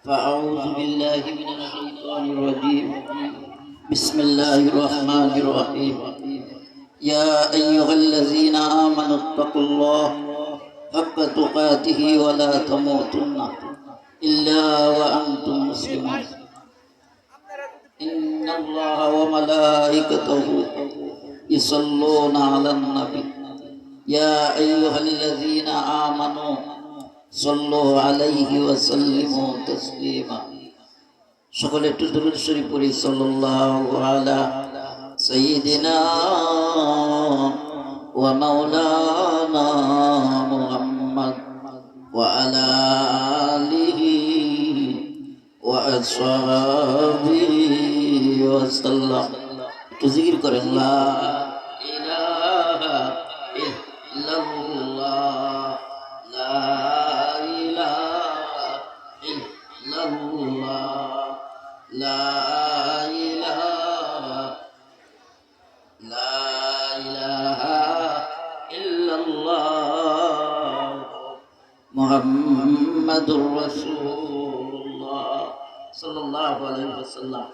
فأعوذ بالله من الشيطان الرجيم. بسم الله الرحمن الرحيم. يا أيها الذين آمنوا اتقوا الله حق تقاته ولا تموتن إلا وأنتم مسلمون. إن الله وملائكته يصلون على النبي يا أيها الذين آمنوا صلوا عليه وسلموا تسليما. সকলে একটু দরুদ শরীফ পড়ি। সাল্লাল্লাহু আলা সাইয়্যিদিনা ওয়া মাওলানা মুহাম্মদ ওয়া আলা আলিহি ওয়া আসহাবিহি ওয়া সাল্লাম। একটু জিকির করেন লা ইলাহা ইল্লাল্লাহ, লা ইলাহা ইল্লাল্লাহ, লা ইলাহা ইল্লাল্লাহ মুহাম্মাদুর রাসূলুল্লাহ সাল্লাল্লাহু আলাইহি ওয়াসাল্লাম।